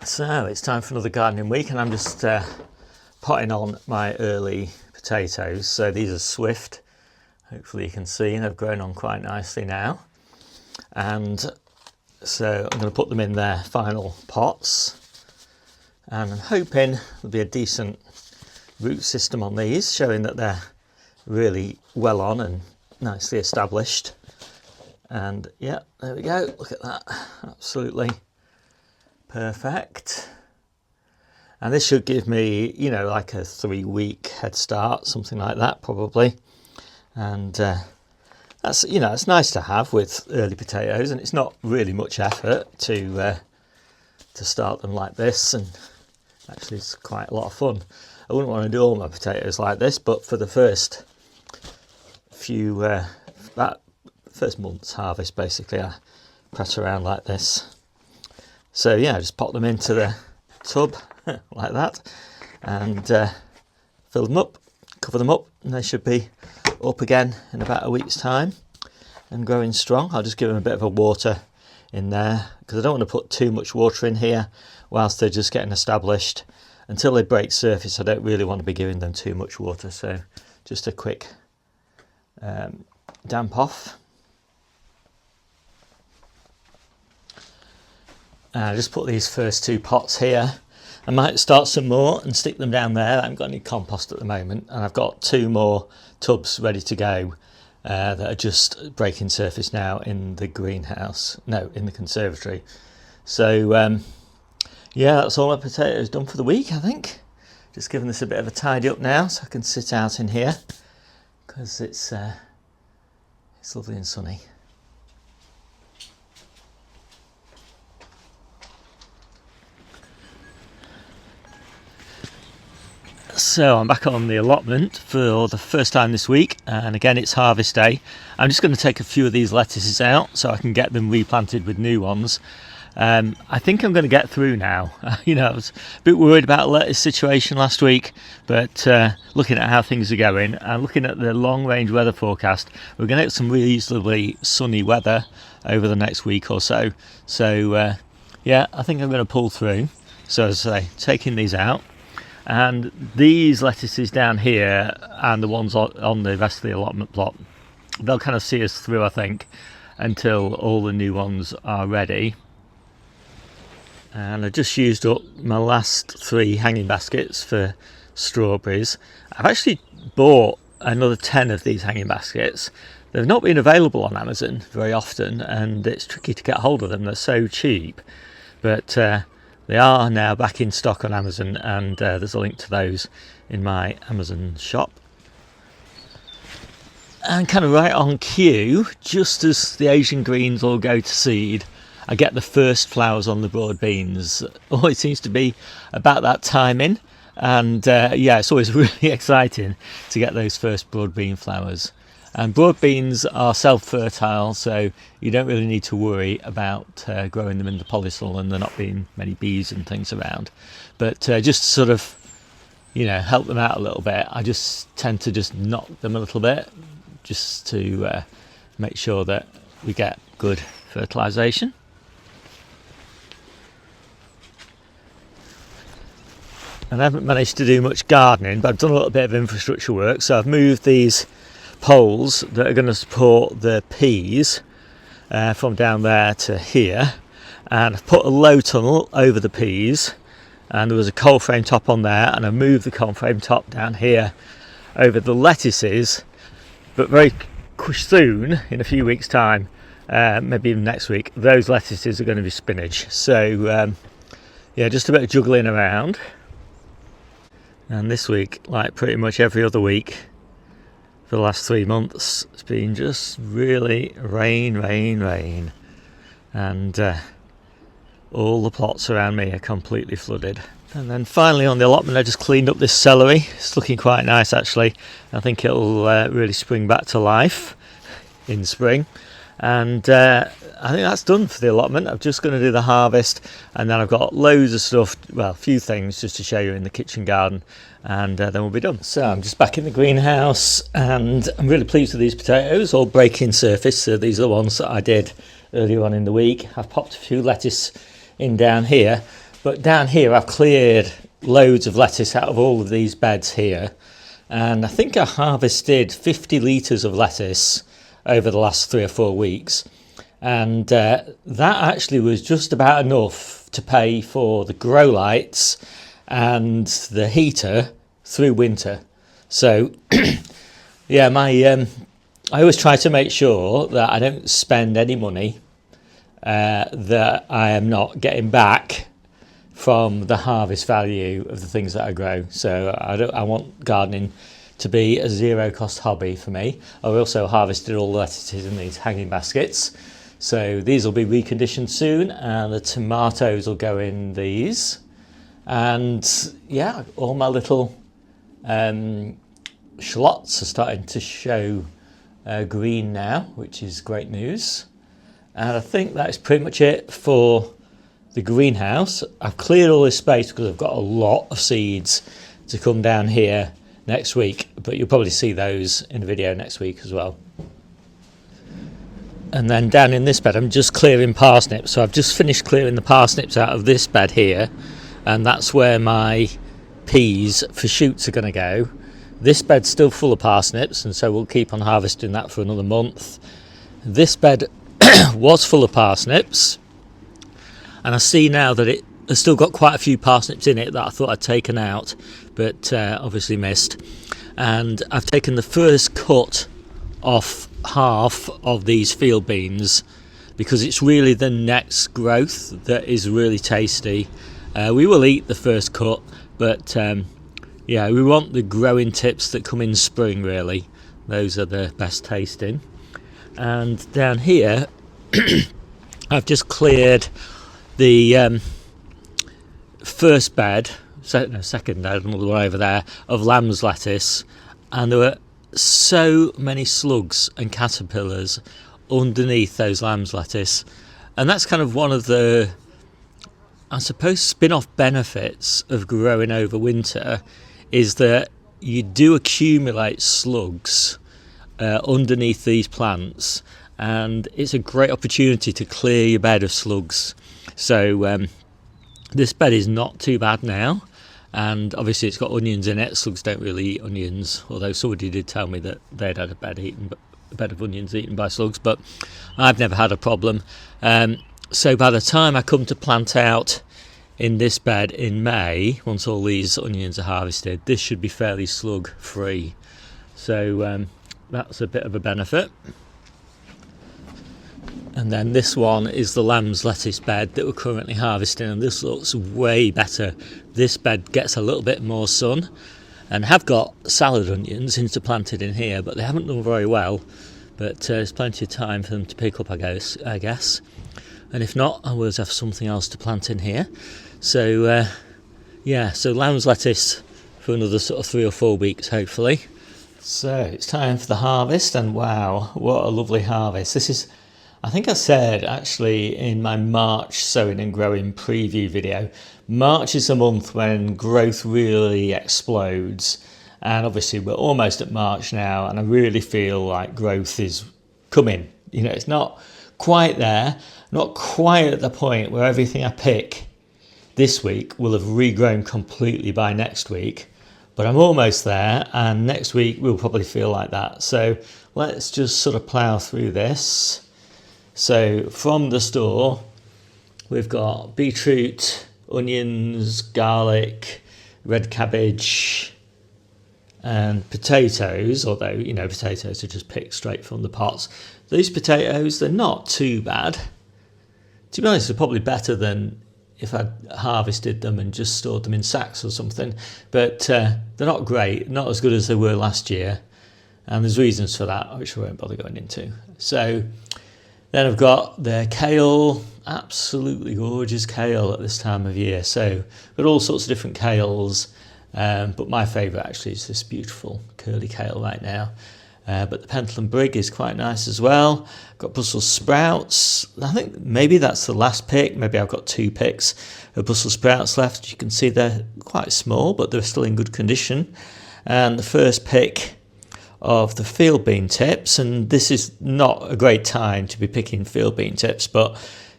So it's time for another gardening week, and I'm just potting on my early potatoes. So these are Swift, hopefully you can see, and they've grown on quite nicely now. And so I'm going to put them in their final pots, and I'm hoping there'll be a decent root system on these, showing that they're really well on and nicely established. And yeah, there we go, look at that, absolutely perfect. And this should give me, you know, like a 3-week head start, something like that probably. And that's, you know, it's nice to have with early potatoes, and it's not really much effort to start them like this, and actually it's quite a lot of fun. I wouldn't want to do all my potatoes like this, but for the first few that first month's harvest, basically, I press around like this. So yeah, just pop them into the tub like that, and fill them up, cover them up, and they should be up again in about a week's time and growing strong. I'll just give them a bit of a water in there, because I don't want to put too much water in here whilst they're just getting established. Until they break surface, I don't really want to be giving them too much water, so just a quick damp off. I just put these first 2 pots here. I might start some more and stick them down there. I haven't got any compost at the moment, and I've got 2 more tubs ready to go that are just breaking surface now in the greenhouse, no, in the conservatory. So yeah, that's all my potatoes done for the week, I think. Just giving this a bit of a tidy up now so I can sit out in here, because it's lovely and sunny. So I'm back on the allotment for the first time this week, and again it's harvest day. I'm just going to take a few of these lettuces out so I can get them replanted with new ones. I think I'm going to get through now. You know, I was a bit worried about the lettuce situation last week, but looking at how things are going and looking at the long range weather forecast, we're going to get some reasonably sunny weather over the next week or so. So yeah, I think I'm going to pull through. So as I say, taking these out. And these lettuces down here and the ones on the rest of the allotment plot, they'll kind of see us through, I think, until all the new ones are ready. And I just used up my last 3 hanging baskets for strawberries. I've actually bought another 10 of these hanging baskets. They've not been available on Amazon very often, and it's tricky to get hold of them. They're so cheap, but they are now back in stock on Amazon, and there's a link to those in my Amazon shop. And kind of right on cue, just as the Asian greens all go to seed, I get the first flowers on the broad beans. Always seems to be about that timing, and yeah, it's always really exciting to get those first broad bean flowers. And broad beans are self-fertile, so you don't really need to worry about growing them in the polytunnel and there not being many bees and things around. But just to sort of, you know, help them out a little bit, I just tend to just knock them a little bit, just to make sure that we get good fertilisation. And I haven't managed to do much gardening, but I've done a little bit of infrastructure work. So I've moved these poles that are going to support the peas from down there to here, and I've put a low tunnel over the peas, and there was a cold frame top on there, and I moved the cold frame top down here over the lettuces. But very soon, in a few weeks time, maybe even next week, those lettuces are going to be spinach. So yeah, just a bit of juggling around. And this week, like pretty much every other week for the last 3 months, it's been just really rain, and all the plots around me are completely flooded. And then finally on the allotment, I just cleaned up this celery. It's looking quite nice actually. I think it'll really spring back to life in spring. And I think that's done for the allotment. I'm just going to do the harvest, and then I've got loads of stuff, well, a few things just to show you in the kitchen garden, and then we'll be done. So I'm just back in the greenhouse, and I'm really pleased with these potatoes, all breaking surface. So these are the ones that I did earlier on in the week. I've popped a few lettuce in down here, But down here I've cleared loads of lettuce out of all of these beds here, and I think I harvested 50 litres of lettuce over the last 3 or 4 weeks, and that actually was just about enough to pay for the grow lights and the heater through winter. So yeah, I always try to make sure that I don't spend any money that I am not getting back from the harvest value of the things that I grow. So I want gardening to be a zero cost hobby for me. I've also harvested all the lettuces in these hanging baskets, so these will be reconditioned soon, and the tomatoes will go in these. And yeah, all my little shallots are starting to show green now, which is great news. And I think that's pretty much it for the greenhouse. I've cleared all this space because I've got a lot of seeds to come down here next week, but you'll probably see those in the video next week as well. And then down in this bed I'm just clearing parsnips. So I've just finished clearing the parsnips out of this bed here, and that's where my peas for shoots are going to go. This bed's still full of parsnips, and so we'll keep on harvesting that for another month. This bed was full of parsnips, and I see now that it has still got quite a few parsnips in it that I thought I'd taken out, but obviously missed. And I've taken the first cut off half of these field beans because it's really the next growth that is really tasty. We will eat the first cut, but yeah, we want the growing tips that come in spring really. Those are the best tasting. And down here I've just cleared the first bed, second bed, another one over there, of lamb's lettuce, and there were so many slugs and caterpillars underneath those lamb's lettuce. And that's kind of one of the, I suppose, spin-off benefits of growing over winter, is that you do accumulate slugs underneath these plants, and it's a great opportunity to clear your bed of slugs. So this bed is not too bad now, and obviously it's got onions in it. Slugs don't really eat onions, although somebody did tell me that they'd had a bed of onions eaten by slugs, but I've never had a problem. So by the time I come to plant out in this bed in May, once all these onions are harvested, this should be fairly slug free. So that's a bit of a benefit. And then this one is the lamb's lettuce bed that we're currently harvesting, and this looks way better. This bed gets a little bit more sun, and have got salad onions interplanted in here, but they haven't done very well. But there's plenty of time for them to pick up, I guess. And if not, I will have something else to plant in here. So yeah, so lamb's lettuce for another sort of 3 or 4 weeks, hopefully. So it's time for the harvest, and wow, what a lovely harvest. This is, I think I said actually in my March sowing and growing preview video, March is a month when growth really explodes, and obviously we're almost at March now, and I really feel like growth is coming. You know, it's not quite there, not quite at the point where everything I pick this week will have regrown completely by next week, but I'm almost there, and next week we'll probably feel like that. So let's just sort of plough through this. So from the store, we've got beetroot, onions, garlic, red cabbage, and potatoes, although, you know, potatoes are just picked straight from the pots. These potatoes, they're not too bad. To be honest, they're probably better than if I'd harvested them and just stored them in sacks or something. But they're not great, not as good as they were last year. And there's reasons for that, which I won't bother going into. So then I've got the kale, absolutely gorgeous kale at this time of year. So got all sorts of different kales, but my favourite actually is this beautiful curly kale right now. But the Pentland Brig is quite nice as well. Got Brussels sprouts. I think maybe that's the last pick. Maybe I've got 2 picks of Brussels sprouts left. You can see they're quite small, but they're still in good condition. And the first pick of the field bean tips, and this is not a great time to be picking field bean tips, but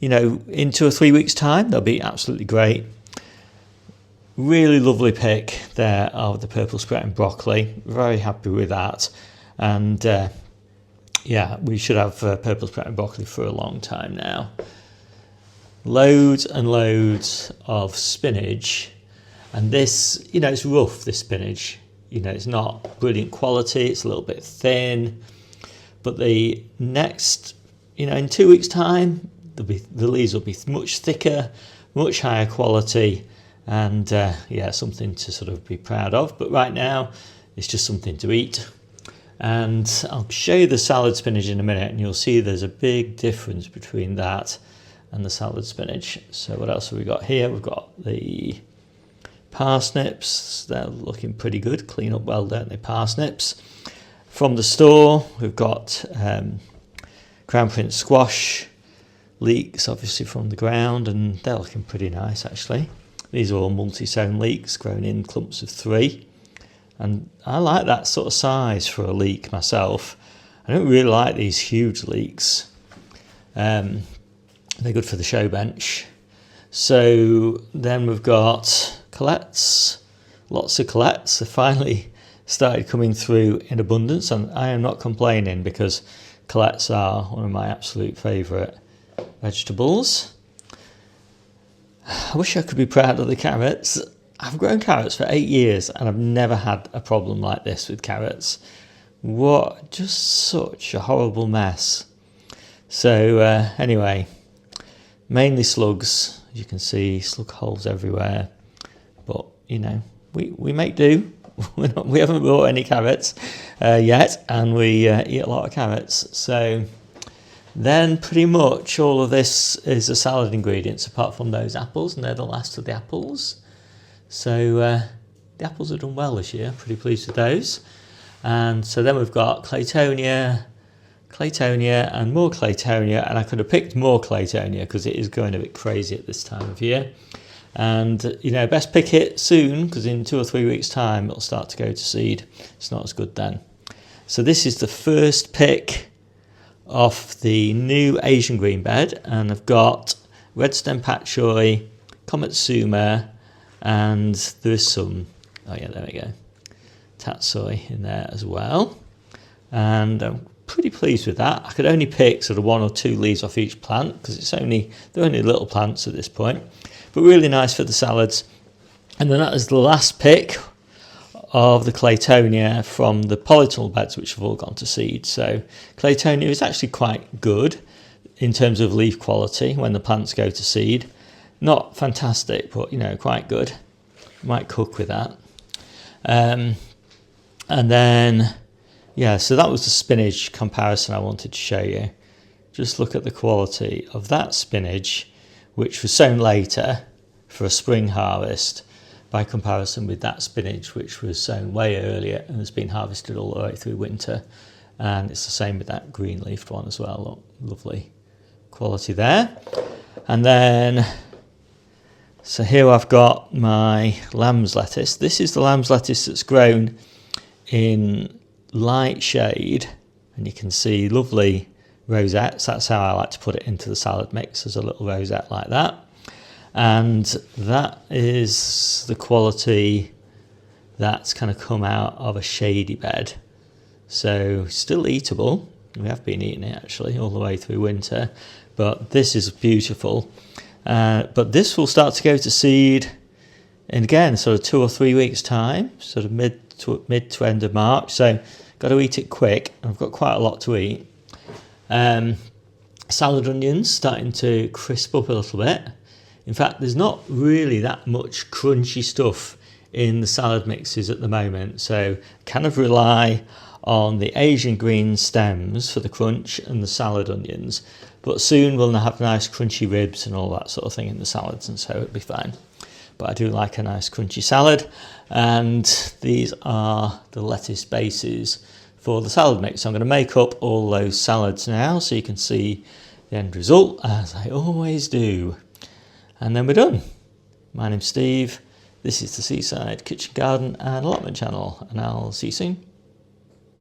you know, in 2 or 3 weeks time they'll be absolutely great. really lovely pick there of the purple sprouting broccoli. Very happy with that. And yeah, we should have purple sprouting broccoli for a long time now. Loads and loads of spinach. And this, you know, it's rough, this spinach. You know, it's not brilliant quality. It's a little bit thin. But the next, you know, in 2 weeks' time, the leaves will be much thicker, much higher quality. And yeah, something to sort of be proud of. But right now, it's just something to eat. And I'll show you the salad spinach in a minute, and you'll see there's a big difference between that and the salad spinach. So what else have we got here? We've got the parsnips. They're looking pretty good. Clean up well, don't they, parsnips? From the store, we've got Crown Prince squash, leeks obviously from the ground, and they're looking pretty nice actually. These are all multi-sown leeks grown in clumps of 3. And I like that sort of size for a leek myself. I don't really like these huge leeks. They're good for the show bench. So then we've got colettes, lots of colettes. They finally started coming through in abundance, and I am not complaining because colettes are one of my absolute favourite vegetables. I wish I could be proud of the carrots. I've grown carrots for 8 years and I've never had a problem like this with carrots. What, just such a horrible mess. So anyway, mainly slugs. As you can see, slug holes everywhere. But, you know, we make do. We haven't bought any carrots yet, and we eat a lot of carrots. So then pretty much all of this is the salad ingredients, apart from those apples, and they're the last of the apples. So the apples have done well this year, pretty pleased with those. And so then we've got Claytonia, and more Claytonia, and I could have picked more Claytonia because it is going a bit crazy at this time of year. And, you know, best pick it soon, because in 2 or 3 weeks' time it'll start to go to seed. It's not as good then. So this is the first pick off the new Asian green bed, and I've got red stem pak choi, komatsuma, and there's some, oh yeah, there we go, tatsoi in there as well. And I'm pretty pleased with that. I could only pick sort of 1 or 2 leaves off each plant because they're only little plants at this point, but really nice for the salads. And then that is the last pick of the Claytonia from the polytunnel beds, which have all gone to seed. So Claytonia is actually quite good in terms of leaf quality when the plants go to seed. Not fantastic, but, you know, quite good. Might cook with that. And then, yeah, so that was the spinach comparison I wanted to show you. Just look at the quality of that spinach, which was sown later for a spring harvest, by comparison with that spinach which was sown way earlier and has been harvested all the way through winter. And it's the same with that green leafed one as well. Look, lovely quality there. And then, so here I've got my lamb's lettuce. This is the lamb's lettuce that's grown in light shade, and you can see lovely rosettes. That's how I like to put it into the salad mix, as a little rosette like that. And that is the quality that's kind of come out of a shady bed. So still eatable. We have been eating it actually all the way through winter, but this is beautiful. But this will start to go to seed in, again, sort of 2 or 3 weeks time, sort of mid to end of March. So got to eat it quick. I've got quite a lot to eat. Salad onions starting to crisp up a little bit. In fact, there's not really that much crunchy stuff in the salad mixes at the moment, so kind of rely on the Asian green stems for the crunch and the salad onions. But soon we'll have nice crunchy ribs and all that sort of thing in the salads, and so it'll be fine. But I do like a nice crunchy salad, and these are the lettuce bases for the salad mix. So I'm going to make up all those salads now so you can see the end result, as I always do. And then we're done. My name's Steve. This is the Seaside Kitchen Garden and Allotment channel, and I'll see you soon.